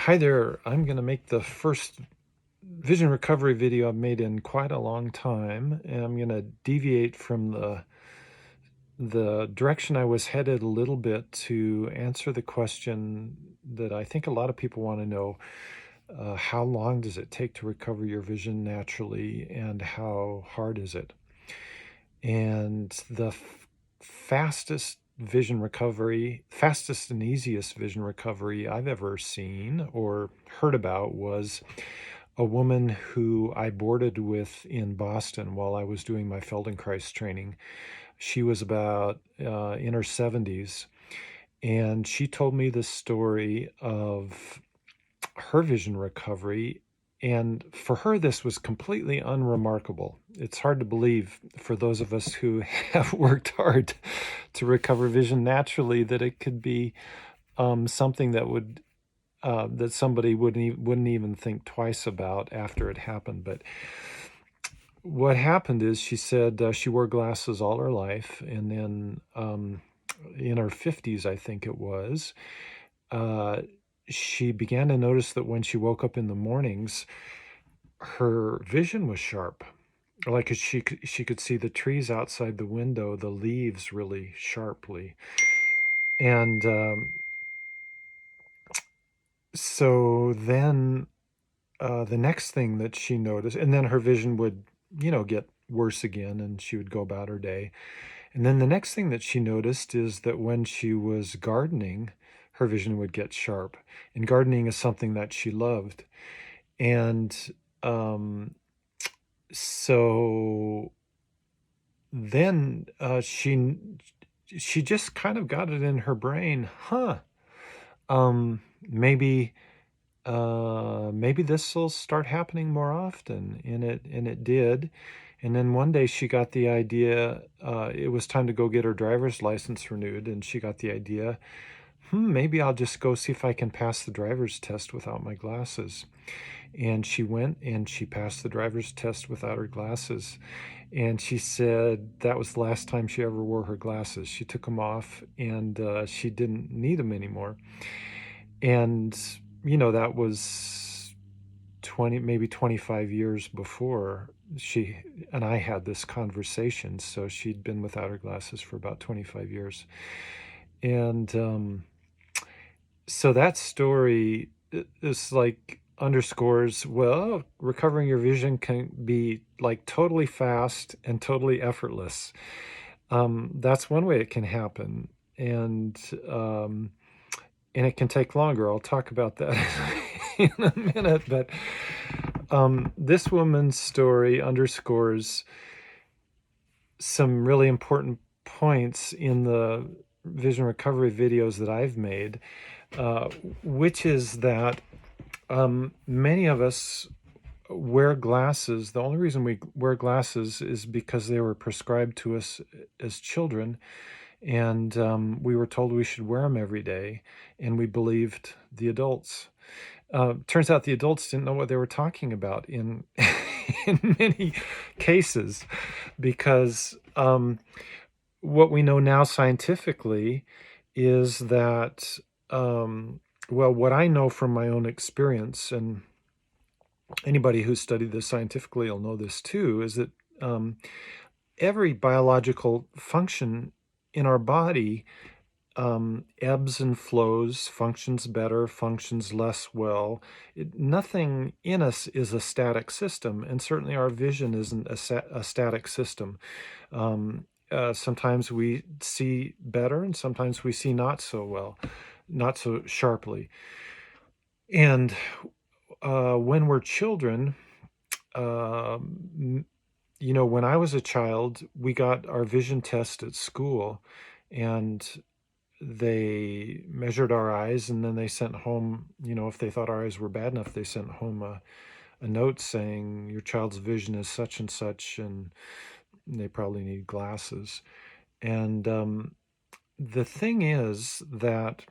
Hi there. I'm going to make the first vision recovery video I've made in quite a long time, and I'm going to deviate from the direction I was headed a little bit to answer the question that I think a lot of people want to know. How long does it take to recover your vision naturally, and how hard is it? And the fastest and easiest vision recovery I've ever seen or heard about was a woman who I boarded with in Boston while I was doing my Feldenkrais training. She was about in her 70s, and she told me the story of her vision recovery. And for her, this was completely unremarkable. It's hard to believe for those of us who have worked hard to recover vision naturally that it could be something that somebody wouldn't even think twice about after it happened. But what happened is, she said she wore glasses all her life, and then in her 50s, I think it was, uh, she began to notice that when she woke up in the mornings, her vision was sharp. Like she could see the trees outside the window, the leaves really sharply. And so then the next thing that she noticed, and then her vision would, get worse again, and she would go about her day. And then the next thing that she noticed is that when she was gardening, her vision would get sharp. And gardening is something that she loved. And so then she just kind of got it in her brain, maybe this will start happening more often, and it did. And then one day she got the idea, it was time to go get her driver's license renewed, and she got the idea, maybe I'll just go see if I can pass the driver's test without my glasses. And she went and she passed the driver's test without her glasses. And she said that was the last time she ever wore her glasses. She took them off, and she didn't need them anymore. And, that was 20, maybe 25 years before she and I had this conversation. So she'd been without her glasses for about 25 years. And so that story is like underscores, well, recovering your vision can be like totally fast and totally effortless. That's one way it can happen. And it can take longer. I'll talk about that in a minute. But this woman's story underscores some really important points in the vision recovery videos that I've made, which is that many of us wear glasses. The only reason we wear glasses is because they were prescribed to us as children, and we were told we should wear them every day, and we believed the adults. Turns out the adults didn't know what they were talking about in in many cases, because what we know now scientifically is that, well, what I know from my own experience, and anybody who's studied this scientifically will know this too, is that every biological function in our body ebbs and flows, functions better, functions less well. Nothing in us is a static system, and certainly our vision isn't a static system. Sometimes we see better, and sometimes we see not so well, not so sharply. And when we're children, when I was a child, we got our vision test at school, and they measured our eyes, and then they sent home, if they thought our eyes were bad enough, they sent home a note saying your child's vision is such and such, and they probably need glasses. And the thing is that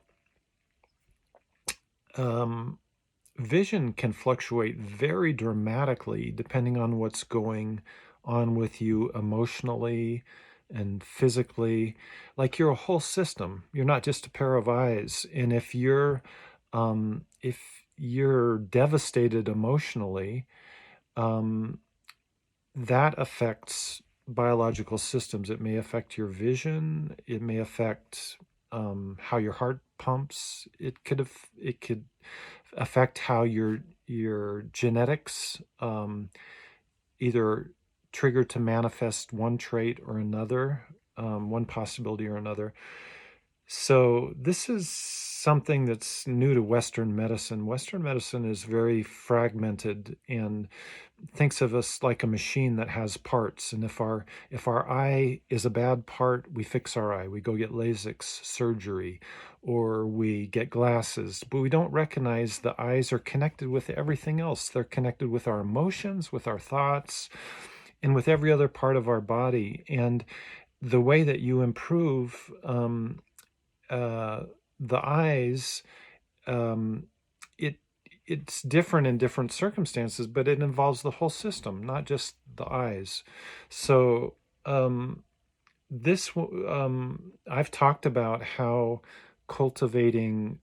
vision can fluctuate very dramatically depending on what's going on with you emotionally and physically. Like, you're a whole system. You're not just a pair of eyes. And if you're If you're devastated emotionally, um, that affects biological systems. It may affect your vision. It may affect how your heart pumps. It could affect how your genetics either trigger to manifest one trait or another, one possibility or another. So this is something that's new to Western medicine. Western medicine is very fragmented and thinks of us like a machine that has parts. And if our eye is a bad part, we fix our eye. We go get LASIK surgery, or we get glasses. But we don't recognize the eyes are connected with everything else. They're connected with our emotions, with our thoughts, and with every other part of our body. And the way that you improve uh, the eyes, um, it it's different in different circumstances, but it involves the whole system, not just the eyes. So um, I've talked about how cultivating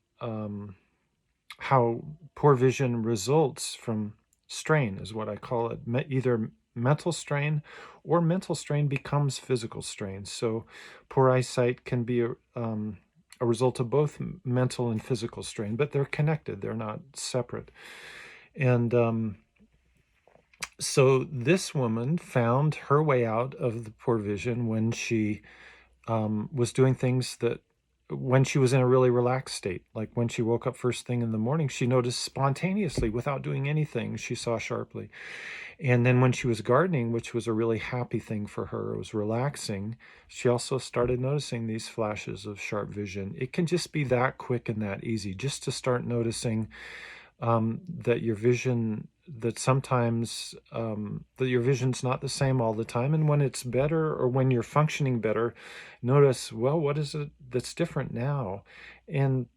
how poor vision results from strain, is what I call it. Either mental strain or mental strain becomes physical strain. So poor eyesight can be a result of both mental and physical strain, but they're connected, they're not separate. And so this woman found her way out of the poor vision when she was doing things that when she was in a really relaxed state, like when she woke up first thing in the morning, she noticed spontaneously without doing anything, she saw sharply. And then when she was gardening, which was a really happy thing for her, it was relaxing, she also started noticing these flashes of sharp vision. It can just be that quick and that easy, just to start noticing that your vision, that sometimes that your vision's not the same all the time. And when it's better, or when you're functioning better, notice, well, what is it that's different now? And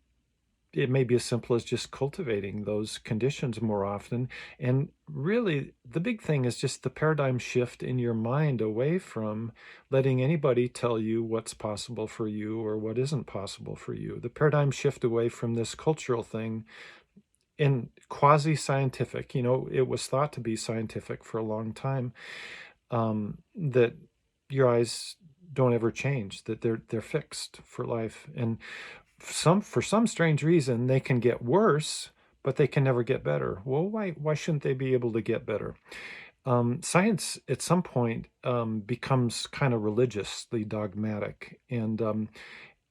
it may be as simple as just cultivating those conditions more often. And really, the big thing is just the paradigm shift in your mind away from letting anybody tell you what's possible for you or what isn't possible for you. The paradigm shift away from this cultural thing and quasi-scientific. It was thought to be scientific for a long time, that your eyes don't ever change, that they're fixed for life. And for some strange reason, they can get worse, but they can never get better. Well, why shouldn't they be able to get better? Science at some point becomes kind of religiously dogmatic, and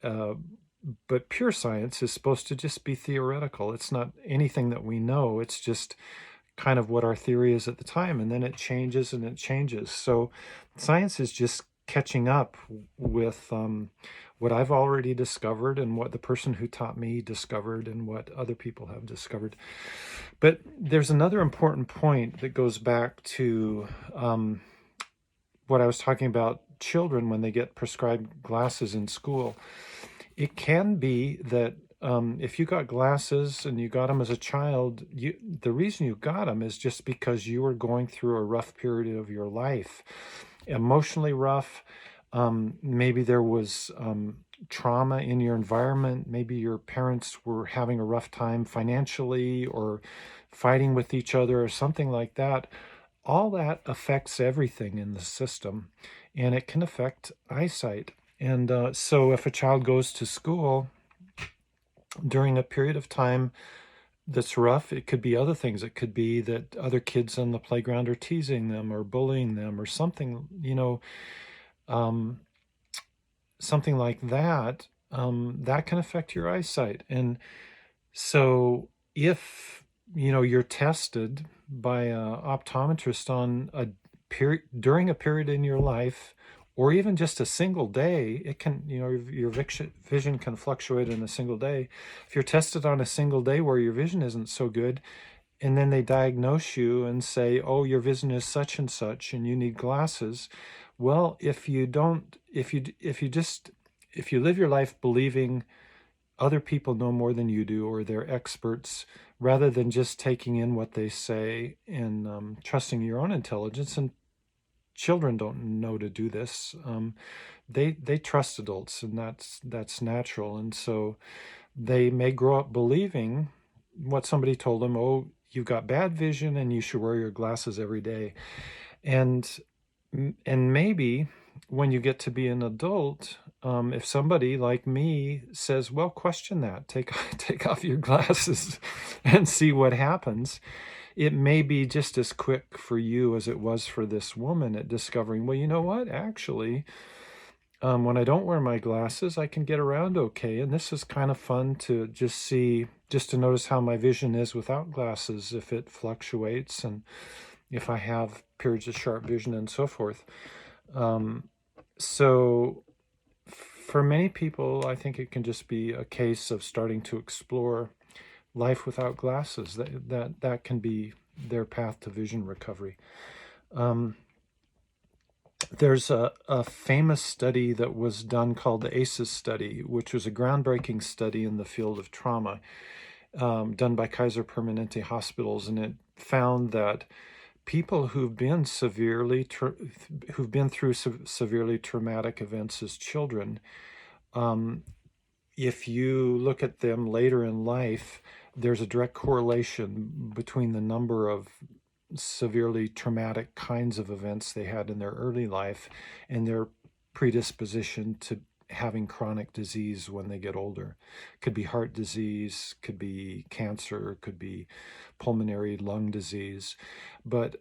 uh, but pure science is supposed to just be theoretical. It's not anything that we know. It's just kind of what our theory is at the time, and then it changes and it changes. So science is just catching up with what I've already discovered, and what the person who taught me discovered, and what other people have discovered. But there's another important point that goes back to what I was talking about children when they get prescribed glasses in school. It can be that if you got glasses and you got them as a child, the reason you got them is just because you were going through a rough period of your life, emotionally rough. Maybe there was trauma in your environment. Maybe your parents were having a rough time financially, or fighting with each other, or something like that. All that affects everything in the system, and it can affect eyesight. And so if a child goes to school during a period of time that's rough, it could be other things. It could be that other kids on the playground are teasing them or bullying them or something, um, something like that. That can affect your eyesight. And so if, you're tested by an optometrist on a period, during a period in your life, or even just a single day, it can, your vision can fluctuate in a single day. If you're tested on a single day where your vision isn't so good, and then they diagnose you and say, oh, your vision is such and such and you need glasses. Well, if you live your life believing other people know more than you do, or they're experts, rather than just taking in what they say and trusting your own intelligence. And children don't know to do this. They trust adults, and that's natural. And so they may grow up believing what somebody told them. Oh, you've got bad vision and you should wear your glasses every day. And maybe when you get to be an adult, if somebody like me says, well, question that, take off your glasses and see what happens, it may be just as quick for you as it was for this woman at discovering, well, you know what, actually, when I don't wear my glasses, I can get around okay. And this is kind of fun to just see, just to notice how my vision is without glasses, if it fluctuates and if I have periods of sharp vision and so forth. So for many people, I think it can just be a case of starting to explore life without glasses. That can be their path to vision recovery. There's a famous study that was done called the ACEs study, which was a groundbreaking study in the field of trauma, done by Kaiser Permanente hospitals, and it found that people who've been through severely traumatic events as children, if you look at them later in life, there's a direct correlation between the number of severely traumatic kinds of events they had in their early life and their predisposition to having chronic disease when they get older. Could be heart disease, could be cancer, could be pulmonary lung disease. But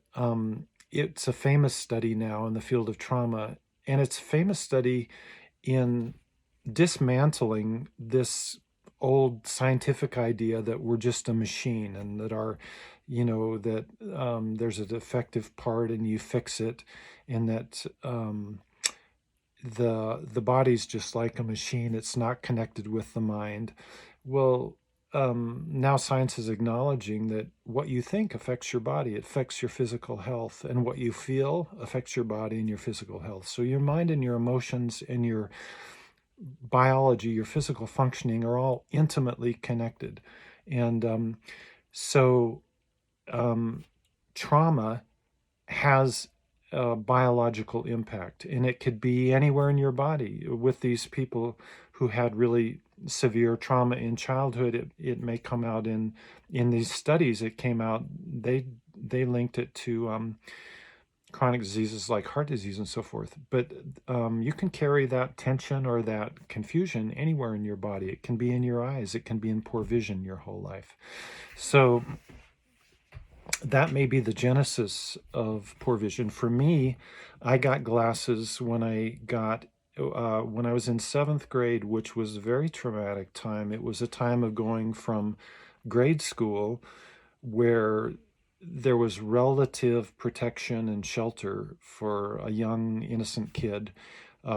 it's a famous study now in the field of trauma, and it's a famous study in dismantling this old scientific idea that we're just a machine and that that there's a defective part and you fix it, and that the body's just like a machine. It's not connected with the mind. Well, now science is acknowledging that what you think affects your body, it affects your physical health, and what you feel affects your body and your physical health. So your mind and your emotions and your biology, your physical functioning are all intimately connected. And so trauma has a biological impact, and it could be anywhere in your body. With these people who had really severe trauma in childhood, it may come out in these studies. It came out, they linked it to chronic diseases like heart disease and so forth. But you can carry that tension or that confusion anywhere in your body. It can be in your eyes, it can be in poor vision your whole life. So that may be the genesis of poor vision. For me, I got glasses when I was in 7th grade, which was a very traumatic time. It was a time of going from grade school, where there was relative protection and shelter for a young, innocent kid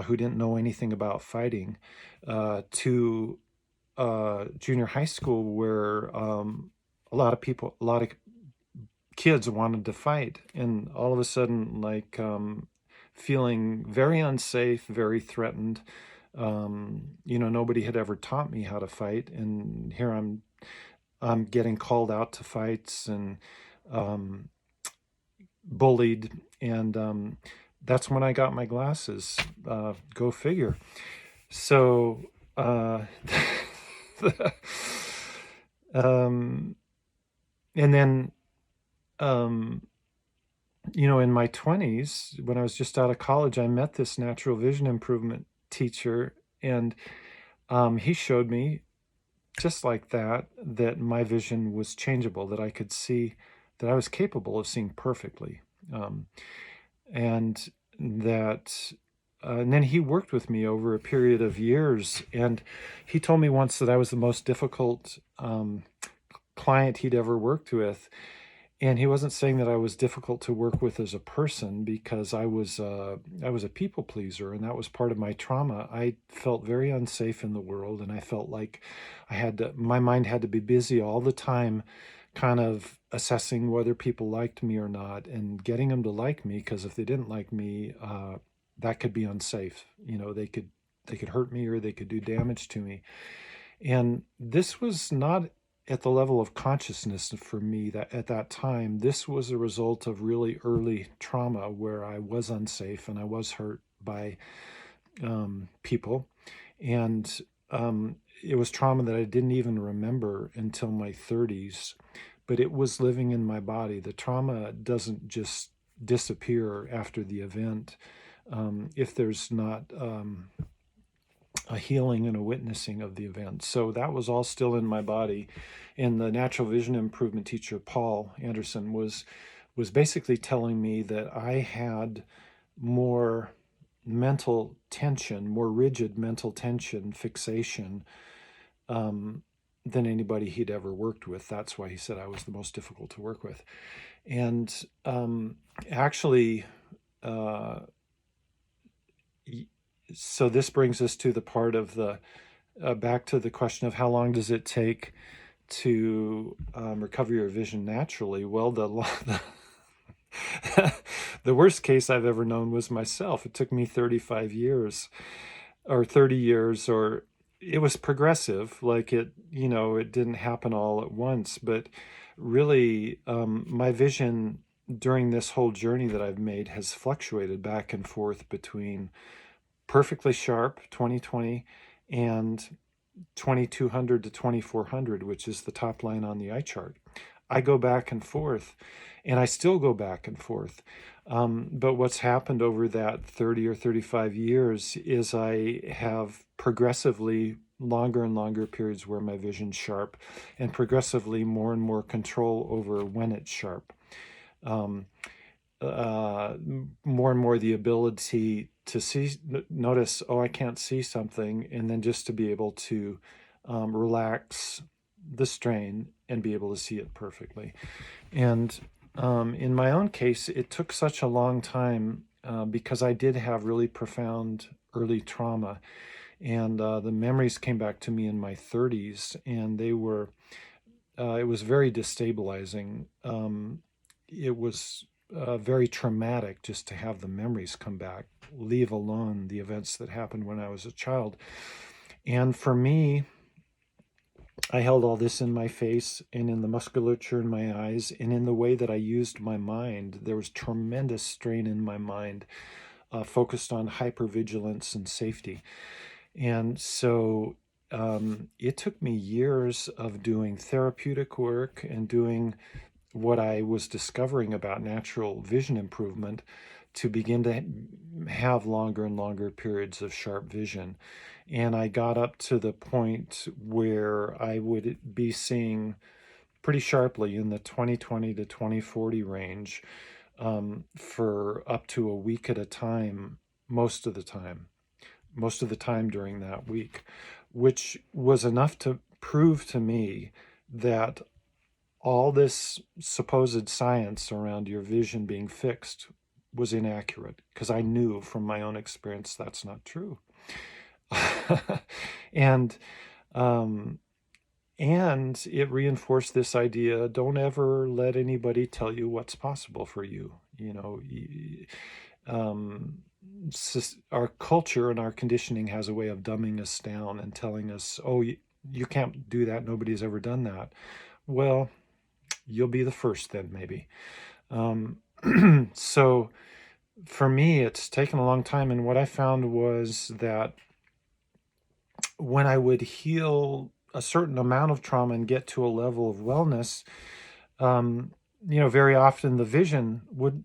who didn't know anything about fighting, to junior high school, where a lot of kids wanted to fight, and all of a sudden, like, feeling very unsafe, very threatened. Nobody had ever taught me how to fight, and here I'm getting called out to fights and bullied, and that's when I got my glasses. Go figure. So, and then, in my 20s, when I was just out of college, I met this natural vision improvement teacher, and he showed me, just like that my vision was changeable, that I could see, that I was capable of seeing perfectly. And then he worked with me over a period of years, and he told me once that I was the most difficult client he'd ever worked with. And he wasn't saying that I was difficult to work with as a person, because I was a people pleaser, and that was part of my trauma. I felt very unsafe in the world, and I felt like my mind had to be busy all the time, kind of assessing whether people liked me or not, and getting them to like me, because if they didn't like me, that could be unsafe. They could hurt me, or they could do damage to me. And this was not at the level of consciousness for me that at that time. This was a result of really early trauma, where I was unsafe and I was hurt by people. And it was trauma that I didn't even remember until my 30s, but it was living in my body. The trauma doesn't just disappear after the event if there's not a healing and a witnessing of the event. So that was all still in my body. And the natural vision improvement teacher, Paul Anderson, was basically telling me that I had more mental tension, more rigid mental tension, fixation, than anybody he'd ever worked with. That's why he said I was the most difficult to work with. And actually, uh, so this brings us to the part of the back to the question of how long does it take to recover your vision naturally. Well, the worst case I've ever known was myself. It took me 35 years or 30 years, or it was progressive. Like it didn't happen all at once, but really my vision during this whole journey that I've made has fluctuated back and forth between perfectly sharp 20/20 and 2200 to 2400, which is the top line on the eye chart. I go back and forth, and I still go back and forth. But what's happened over that 30 or 35 years is I have progressively longer and longer periods where my vision's sharp, and progressively more and more control over when it's sharp. More and more the ability to notice, oh, I can't see something, and then just to be able to relax the strain and be able to see it perfectly. And in my own case, it took such a long time because I did have really profound early trauma, and the memories came back to me in my 30s, and they were, it was very destabilizing. It was very traumatic just to have the memories come back, leave alone the events that happened when I was a child. And for me, I held all this in my face and in the musculature in my eyes and in the way that I used my mind. There was tremendous strain in my mind, focused on hypervigilance and safety. And so it took me years of doing therapeutic work and doing what I was discovering about natural vision improvement to begin to have longer and longer periods of sharp vision. And I got up to the point where I would be seeing pretty sharply in the 20/20 to 20/40 range for up to a week at a time, most of the time during that week, which was enough to prove to me that all this supposed science around your vision being fixed was inaccurate, because I knew from my own experience that's not true. and um, and it reinforced this idea: don't ever let anybody tell you what's possible for you. Um, our culture and our conditioning has a way of dumbing us down and telling us, oh, you can't do that, nobody's ever done that. Well, you'll be the first then, maybe. So for me, it's taken a long time. And what I found was that when I would heal a certain amount of trauma and get to a level of wellness, very often the vision would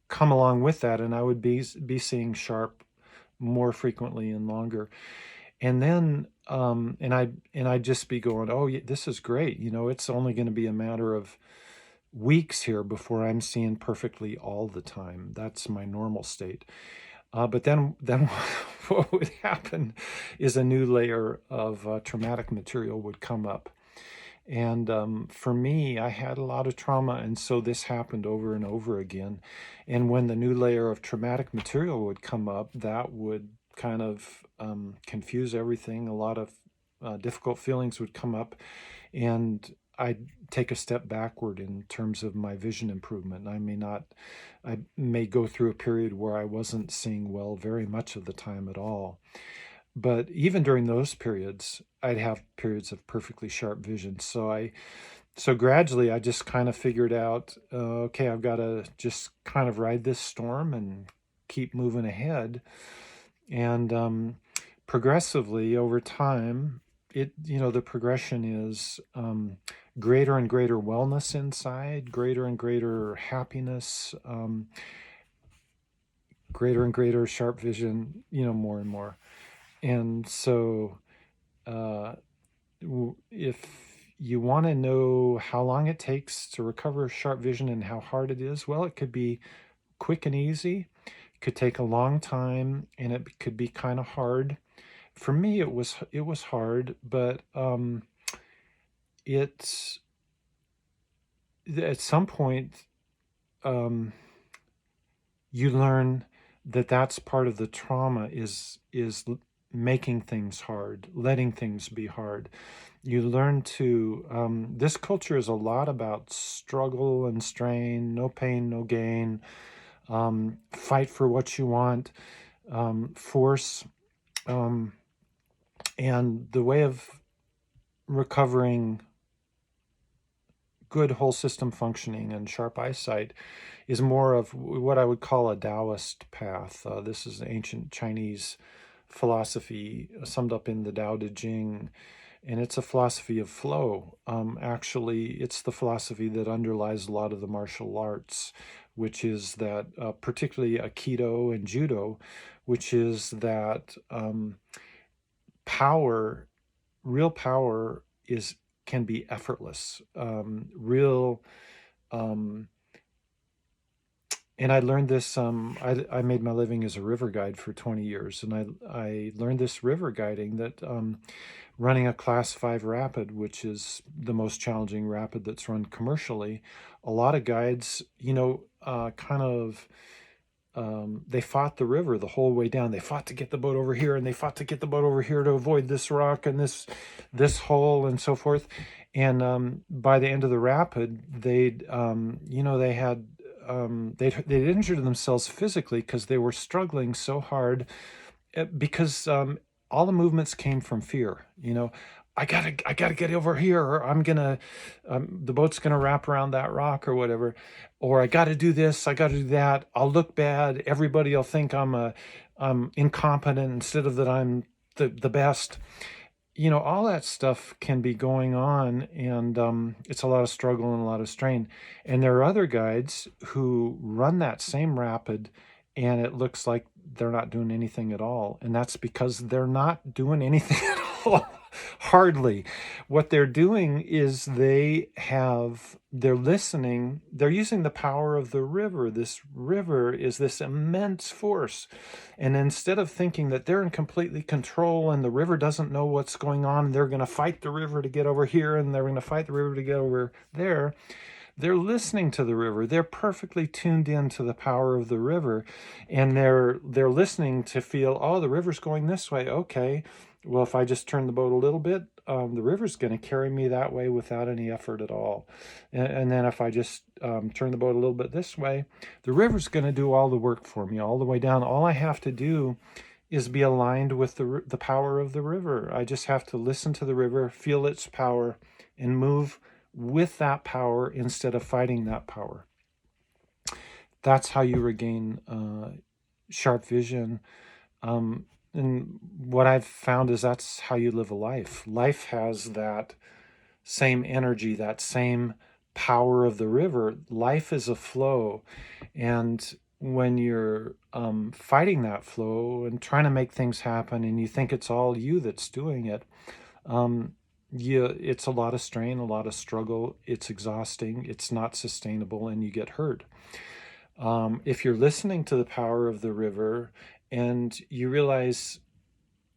come along with that, and I would be seeing more frequently and longer. And then I'd just be going, oh, yeah, this is great. It's only going to be a matter of weeks here before I'm seeing perfectly all the time. That's my normal state. But then what would happen is a new layer of traumatic material would come up. And for me, I had a lot of trauma, and so this happened over and over again. And when the new layer of traumatic material would come up, that would kind of confuse everything. A lot of difficult feelings would come up, and I'd take a step backward in terms of my vision improvement. I may go through a period where I wasn't seeing well very much of the time at all. But even during those periods, I'd have periods of perfectly sharp vision. So gradually I just kind of figured out, okay, I've got to just kind of ride this storm and keep moving ahead. And progressively over time, the progression is greater and greater wellness inside, greater and greater happiness, greater and greater sharp vision, more and more. And so uh, if you want to know how long it takes to recover sharp vision and how hard it is, well, it could be quick and easy. It could take a long time, and it could be kind of hard. For me, it was hard, but it's at some point you learn that that's part of the trauma is making things hard, letting things be hard. You learn to this culture is a lot about struggle and strain, no pain, no gain, fight for what you want, force, and the way of recovering good whole system functioning and sharp eyesight is more of what I would call a Taoist path. This is ancient Chinese philosophy summed up in the Tao Te Ching, and it's a philosophy of flow. Actually, it's the philosophy that underlies a lot of the martial arts, which is that, particularly aikido and judo, which is that power, real power can be effortless. And I learned this. I made my living as a river guide for 20 years, and I learned this river guiding that running a class 5 rapid, which is the most challenging rapid that's run commercially, a lot of guides, they fought the river the whole way down. They fought to get the boat over here, and they fought to get the boat over here to avoid this rock and this hole and so forth. And by the end of the rapid, they'd injured themselves physically because they were struggling so hard, because all the movements came from fear. I gotta get over here, or I'm gonna, the boat's gonna wrap around that rock or whatever, or I gotta do this, I gotta do that. I'll look bad. Everybody will think I'm incompetent instead of that I'm the best. All that stuff can be going on, and it's a lot of struggle and a lot of strain. And there are other guides who run that same rapid, and it looks like they're not doing anything at all. And that's because they're not doing anything at all. Hardly. What they're doing is they're listening, they're using the power of the river. This river is this immense force. And instead of thinking that they're in completely control and the river doesn't know what's going on, they're going to fight the river to get over here and they're going to fight the river to get over there, they're listening to the river. They're perfectly tuned in to the power of the river, and they're listening to feel, oh, the river's going this way. Okay, well, if I just turn the boat a little bit, the river's going to carry me that way without any effort at all. And then if I just turn the boat a little bit this way, the river's going to do all the work for me all the way down. All I have to do is be aligned with the power of the river. I just have to listen to the river, feel its power, and move with that power instead of fighting that power. That's how you regain sharp vision. And what I've found is that's how you live a life. Life has that same energy, that same power of the river. Life is a flow. And when you're fighting that flow and trying to make things happen, and you think it's all you that's doing it, it's a lot of strain, a lot of struggle. It's exhausting. It's not sustainable, and you get hurt. If you're listening to the power of the river and you realize,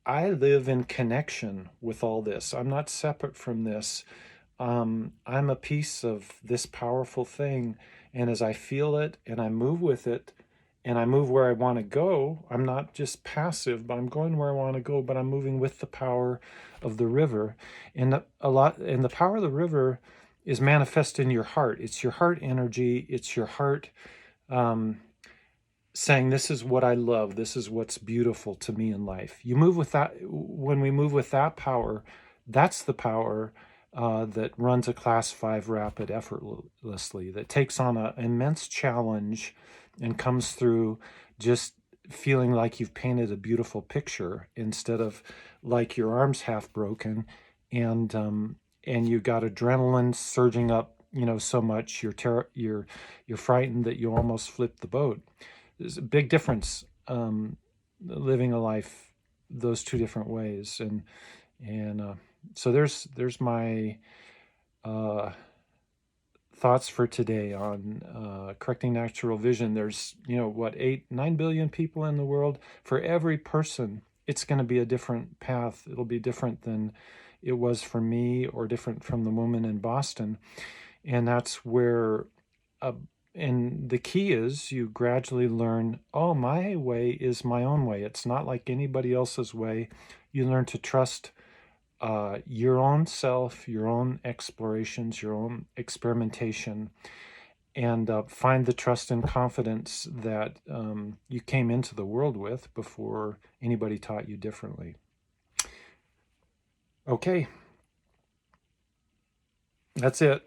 I live in connection with all this. I'm not separate from this. I'm a piece of this powerful thing. And as I feel it and I move with it and I move where I want to go, I'm not just passive, but I'm going where I want to go, but I'm moving with the power of the river. And the power of the river is manifest in your heart. It's your heart energy. It's your heart saying, this is what I love. This is what's beautiful to me in life. You move with that. When we move with that power, that's the power that runs a class 5 rapid effortlessly, that takes on an immense challenge and comes through just feeling like you've painted a beautiful picture instead of like your arm's half broken, and you got adrenaline surging up, so much you're frightened that you almost flipped the boat. There's a big difference, living a life those two different ways, and so there's my uh, thoughts for today on correcting natural vision. There's, what, 8, 9 billion people in the world. For every person, it's going to be a different path. It'll be different than it was for me, or different from the woman in Boston. And that's where, uh, and the key is you gradually learn, oh, my way is my own way. It's not like anybody else's way. You learn to trust your own self, your own explorations, your own experimentation, and find the trust and confidence that you came into the world with before anybody taught you differently. Okay, that's it.